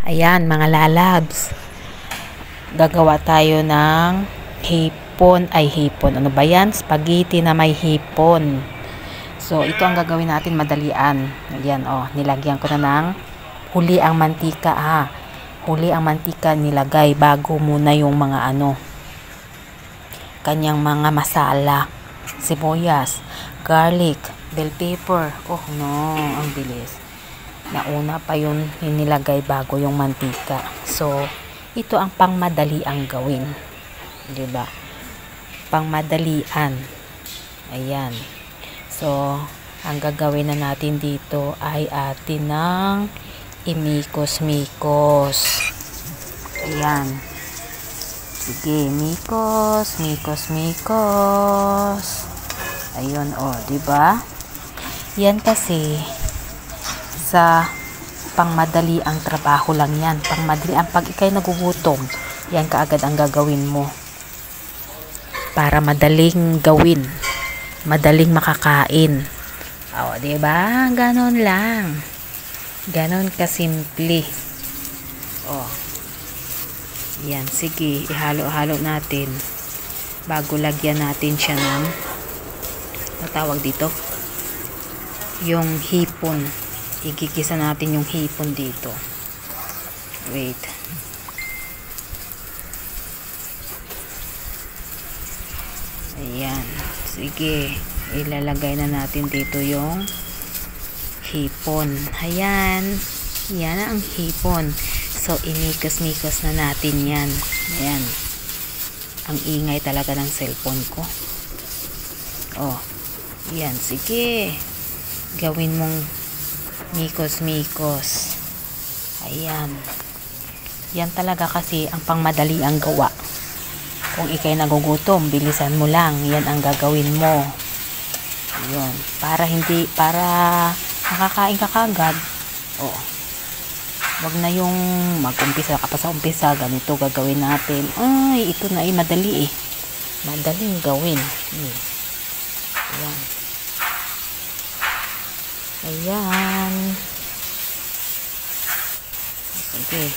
Ayan mga lalabs, gagawa tayo ng hipon, ano ba yan? Spaghetti na may hipon. So ito ang gagawin natin, madalian. Ayan nilagyan ko na ng huli ang mantika huli ang mantika nilagay bago muna yung mga kanyang mga masala, sibuyas, garlic, bell pepper. Ang bilis. Nauna pa yun nilagay bago yung mantika. So, ito ang pangmadali ang gawin. Diba? Pangmadalian. Ayan. So, ang gagawin na natin dito ay atin ng imikos-mikos. Ayan. Sige, mikos. Ayun, diba? Yan kasi sa pangmadali ang trabaho lang yan. Pangmadali ang pag ikay nagugutom, yan kaagad ang gagawin mo. Para madaling gawin. Madaling makakain. Diba? Ganon lang. Ganon kasimple. Yan, sige, ihalo-halo natin bago lagyan natin siya ng natawag dito yung hipon. Igigisa natin yung hipon dito. Wait. Ayan. Sige. Ilalagay na natin dito yung hipon. Ayan. Yan na ang hipon. So, inikos-mikos na natin yan. Ayan. Ang ingay talaga ng cellphone ko. Yan. Sige. Gawin mong mikos-mikos. Ayan. Yan talaga kasi ang pangmadali ang gawa. Kung ikay nagugutom, bilisan mo lang. Yan ang gagawin mo. Ayan. Para makakain ka kagad. Wag na yung mag-umpisa ka pa sa umpisa. Ganito gagawin natin. Ito na madali eh. Madaling gawin. Ayan. Ayan. Sige.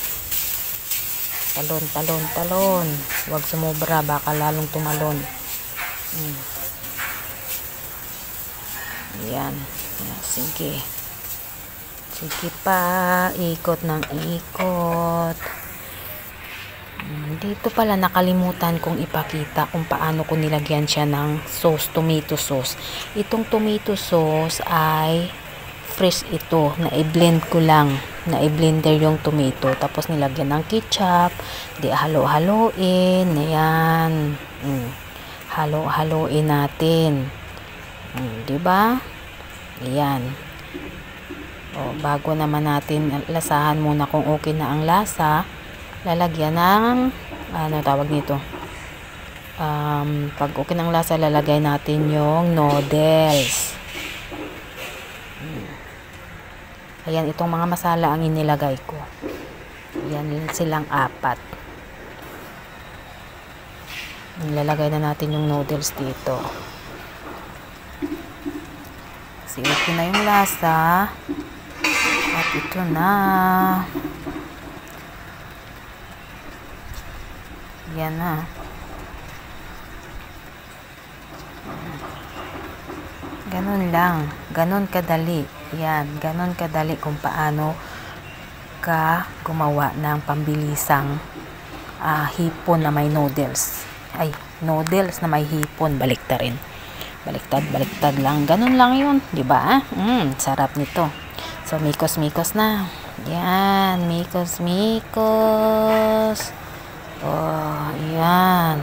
Talon. Huwag sumobra, baka lalong tumalon. Ayan. Sige. Sige pa. Ikot ng ikot. Dito pala nakalimutan kong ipakita kung paano ko nilagyan siya ng sauce, tomato sauce. Itong tomato sauce ay fresh ito, na-blend ko lang, na-blender yung tomato, tapos nilagyan ng ketchup, halo-haloin, ayan, halo-haloin natin, diba? Ayan, bago naman natin lasahan muna kung okay na ang lasa, lalagyan ng, tawag nito, pag okay ng lasa, lalagay natin yung noodles. Ayan, itong mga masala ang inilagay ko. Ayan, silang 4. Nilalagay na natin yung noodles dito. Kasi okay na yung lasa. At ito na. Yan na. Ganon lang. Ganon kadali. Yan. Ganon kadali kung paano ka gumawa ng pambilisang hipon na may noodles. Noodles na may hipon. Baliktarin. Baliktad lang. Ganon lang yun. Diba? Sarap nito. So, mikos-mikos na. Yan. Mikos-mikos. Yan.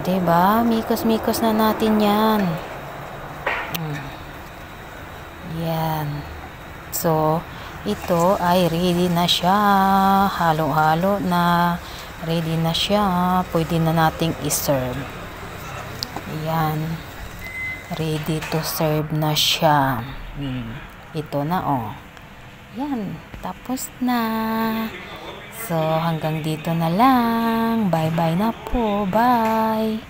Diba? Mikos-mikos na natin yan. Yan. So, ito ay ready na siya. Halo-halo na. Ready na siya. Pwede na nating i-serve. Ayan. Ready to serve na siya. Ito na Yan. Tapos na. So, hanggang dito na lang. Bye-bye na po. Bye.